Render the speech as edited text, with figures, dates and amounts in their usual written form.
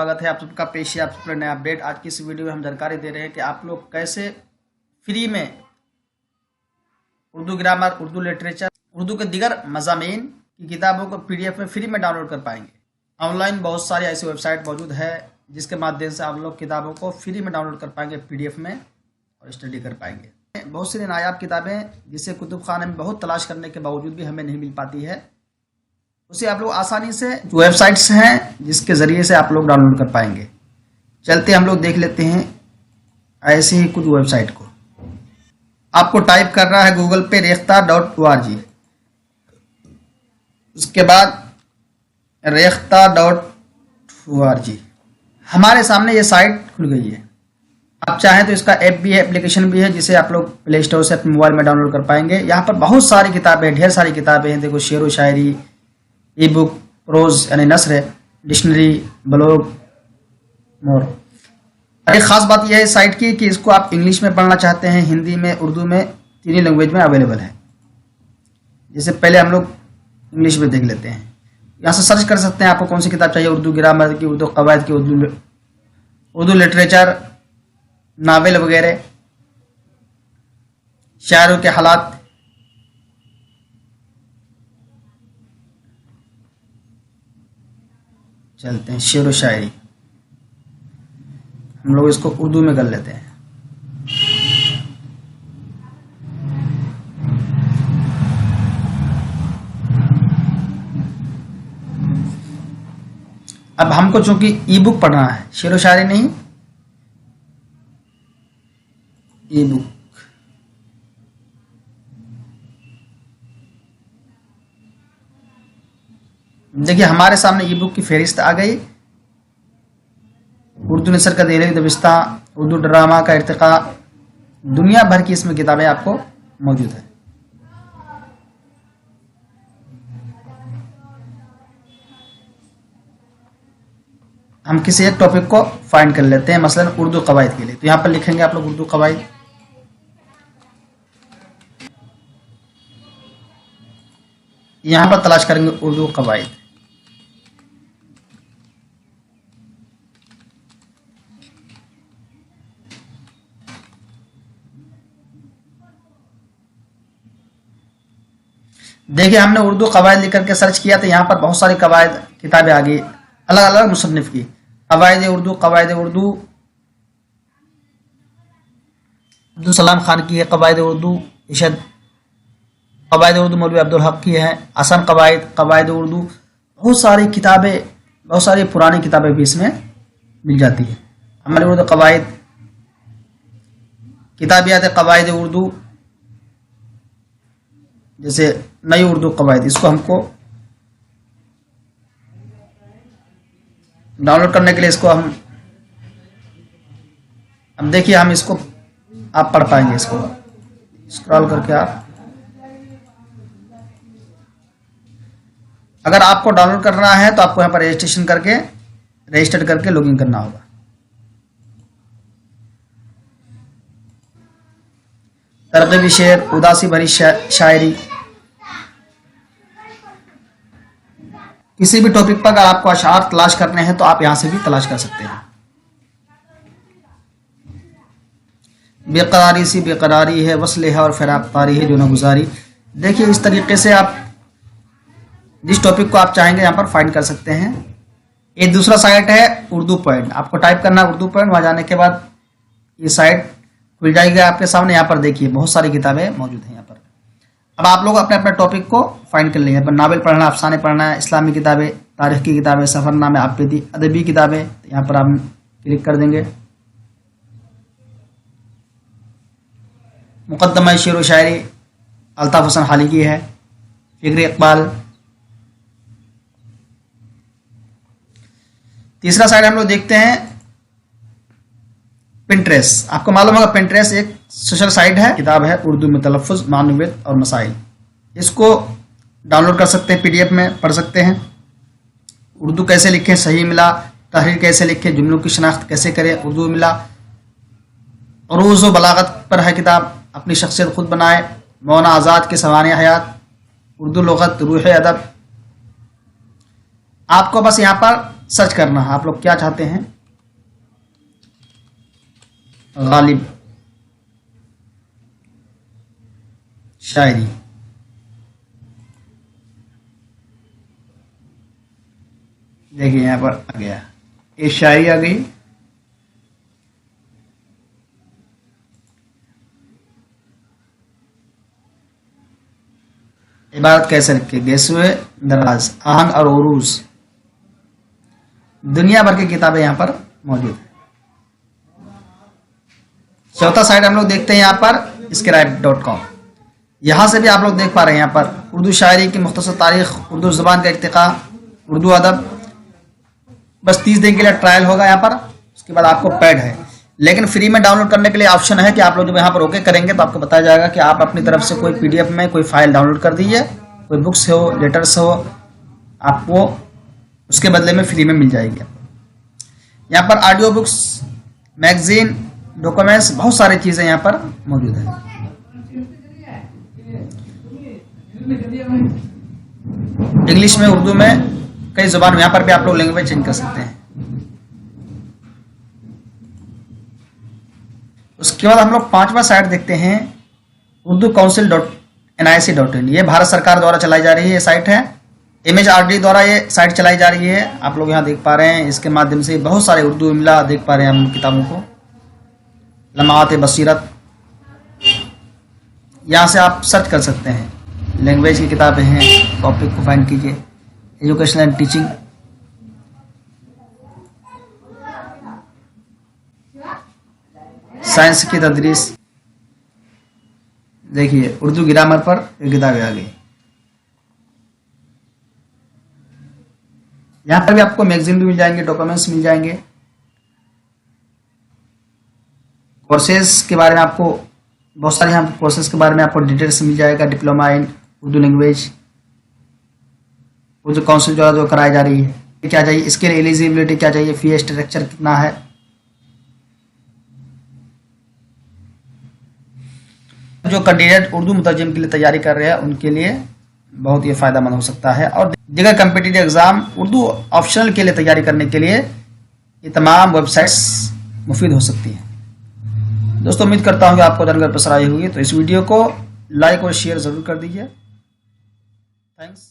स्वागत है आप सबका। पेश है आप सबका नया अपडेट। आज की इस वीडियो में हम जानकारी दे रहे हैं कि आप लोग कैसे फ्री में उर्दू ग्रामर, उर्दू लिटरेचर, उर्दू के दीगर मज़ामीन की किताबों को PDF में फ्री में डाउनलोड कर पाएंगे। ऑनलाइन बहुत सारी ऐसी वेबसाइट मौजूद है जिसके माध्यम से आप लोग किताबों को फ्री में डाउनलोड कर पाएंगे PDF में और स्टडी कर पाएंगे। बहुत सी नायाब किताबें जिसे कुतुब खाने में बहुत तलाश करने के बावजूद भी हमें नहीं मिल पाती है, उसे आप लोग आसानी से वेबसाइट्स हैं जिसके ज़रिए से आप लोग डाउनलोड कर पाएंगे। चलते हम लोग देख लेते हैं ऐसे ही कुछ वेबसाइट को। आपको टाइप करना है गूगल पे रेख्ता.org, उसके बाद रेख्ता.org। हमारे सामने ये साइट खुल गई है। आप चाहें तो इसका ऐप भी है, एप्लीकेशन भी है, जिसे आप लोग प्ले स्टोर से अपने मोबाइल में डाउनलोड कर पाएंगे। यहाँ पर बहुत सारी किताबें, ढेर सारी किताबें हैं। देखो, शेर व शायरी, ई बुक, प्रोज यानी नस्र, डिक्शनरी, ब्लॉग, मोर। एक खास बात यह है इस साइट की कि इसको आप इंग्लिश में पढ़ना चाहते हैं, हिंदी में, उर्दू में, तीनों लैंग्वेज में अवेलेबल है। जैसे पहले हम लोग इंग्लिश में देख लेते हैं। यहाँ से सर्च कर सकते हैं आपको कौन सी किताब चाहिए, उर्दू ग्रामर की, उर्दू कवायद की, उर्दू लिटरेचर, नावल वगैरह, शायरों के हालात। चलते हैं शेर व शायरी, हम लोग इसको उर्दू में कर लेते हैं। अब हमको चूंकि ई बुक पढ़ना है, शेर व शायरी नहीं, ई बुक। देखिए हमारे सामने ई बुक की फहरिस्त आ गई। उर्दू नसर का देहलवी दबिस्तां, उर्दू ड्रामा का इर्तिका, दुनिया भर की इसमें किताबें आपको मौजूद है। हम किसी एक टॉपिक को फाइंड कर लेते हैं, मसलन उर्दू कवायद के लिए। तो यहाँ पर लिखेंगे आप लोग उर्दू कवायद। यहाँ पर तलाश करेंगे उर्दू कवायद। देखिए हमने उर्दू कवायद लिख करके सर्च किया तो यहाँ पर बहुत सारी कवायद किताबें आ गई, अलग अलग मुसन्निफ की। कवायद उर्दू, कवायद उर्दू अब्दुल सलाम खान की है, कवायद उर्दू इशद, कवायद उर्दू मौलवी अब्दुल हक की है, हसन कवायद, कवायद उर्दू। बहुत सारी किताबें, बहुत सारी पुरानी किताबें भी इसमें मिल जाती है। हमारे उर्दू कवायद, किताबियात कवायद उर्दू, जैसे नई उर्दू कवायद, इसको हमको डाउनलोड करने के लिए इसको हम, अब देखिए हम इसको आप पढ़ पाएंगे। इसको स्क्रॉल करके आप, अगर आपको डाउनलोड करना है तो आपको यहाँ पर रजिस्टर करके लॉगिन करना होगा। तरकीबी शेर, उदासी भरी शायरी, किसी भी टॉपिक पर अगर आपको अशार तलाश करने हैं तो आप यहां से भी तलाश कर सकते हैं। बेकरारी सी बेकरारी है, वस्ल है और फिराकतारी है जो न गुजारी। देखिए इस तरीके से आप जिस टॉपिक को आप चाहेंगे यहाँ पर फाइंड कर सकते हैं। ये दूसरा साइट है उर्दू पॉइंट। आपको टाइप करना है उर्दू पॉइंट, वहां जाने के बाद ये साइट खुल जाएगी आपके सामने। यहाँ पर देखिए बहुत सारी किताबें मौजूद हैं यहाँ पर। अब आप लोग अपने अपने टॉपिक को फाइंड कर लेंगे। नावल पढ़ना, अफसाने पढ़ना है, इस्लामी किताबें, तारीख की किताबें, सफरनामे, आबिदी, अदबी किताबें, तो यहाँ पर आप क्लिक कर देंगे। मुकद्दमा शेर व शायरी अल्ताफ हसन हाली की है, फिक्र इकबाल। तीसरा साइट हम लोग देखते हैं पिंटरेस्ट। आपको मालूम होगा पिंटरेस्ट एक सोशल साइट है, किताब है उर्दू में तलफ़्फ़ुज़, मानवियत और मसाइल। इसको डाउनलोड कर सकते हैं, PDF में पढ़ सकते हैं। उर्दू कैसे लिखें, सही मिला, तहरीर कैसे लिखें, जुमलों की शनाख्त कैसे करें, उर्दू मिला। उरूज़ व बलागत पर है किताब, अपनी शख्सियत खुद बनाए, मौलाना आज़ाद के सवाने हयात, उर्दू लुग़त, रूह अदब। आपको बस यहाँ पर सर्च करना है आप लोग क्या चाहते हैं। गालिब शायरी, देखिए यहाँ पर आ गया, ये शायरी आ गई। इबारत कैसे रखे, गेसुए दराज, आहंग और उरूज, दुनिया भर की किताबें यहाँ पर मौजूद है। चौथा साइट हम लोग देखते हैं यहाँ पर स्क्राइब.com। यहाँ से भी आप लोग देख पा रहे हैं यहाँ पर उर्दू शायरी की मुख्तसर तारीख, उर्दू ज़ुबान का इर्तिक़ा, उर्दू अदब। बस 30 दिन के लिए ट्रायल होगा यहाँ पर, उसके बाद आपको पेड है। लेकिन फ्री में डाउनलोड करने के लिए ऑप्शन है कि आप लोग जब यहाँ पर ओके करेंगे तो आपको बताया जाएगा कि आप अपनी तरफ से कोई PDF में कोई फाइल डाउनलोड कर दीजिए, कोई बुक्स हो, लेटर्स हो, आपको उसके बदले में फ्री में मिल जाएगी। यहाँ पर ऑडियो बुक्स, मैगजीन, डॉक्यूमेंट्स, बहुत सारी चीज़ें यहाँ पर मौजूद है। इंग्लिश में, उर्दू में, कई जुबान, यहाँ पर भी आप लोग लैंग्वेज चेंज कर सकते हैं। उसके बाद हम लोग 5वां साइट देखते हैं urducouncil.nic.in। ये भारत सरकार द्वारा चलाई जा रही है ये साइट है। MHRD द्वारा ये साइट चलाई जा रही है, आप लोग यहाँ देख पा रहे हैं। इसके माध्यम से बहुत सारे उर्दू इमला देख पा रहे हैं हम किताबों को। लम्हात बसीरत, यहाँ से आप सर्च कर सकते हैं, लैंग्वेज की किताबें हैं, टॉपिक को फाइंड कीजिए। एजुकेशन एंड टीचिंग, साइंस की तदरीस, देखिए उर्दू ग्रामर पर किताबें आ गई। यहाँ पर भी आपको मैगजीन भी मिल जाएंगे, डॉक्यूमेंट्स मिल जाएंगे। कोर्सेज के बारे में आपको बहुत सारे यहाँ कोर्सेज के बारे में आपको डिटेल्स मिल जाएगा। Diploma in Urdu language, Urdu council द्वारा जो कराई जा रही है, क्या चाहिए, इसके लिए एलिजिबिलिटी क्या चाहिए, फी स्ट्रक्चर कितना है। जो कैंडिडेट उर्दू मुतरजम के लिए तैयारी कर रहे हैं उनके लिए बहुत ये फायदेमंद हो सकता है। और दीगर कम्पिटिटिव एग्जाम उर्दू ऑप्शनल के लिए तैयारी करने के लिए ये तमाम वेबसाइट्स मुफीद हो सकती हैं। दोस्तों उम्मीद करता हूँ कि आपको जानकारी पसंद आई होगी, तो इस वीडियो को लाइक और शेयर ज़रूर कर दीजिए। थैंक्स।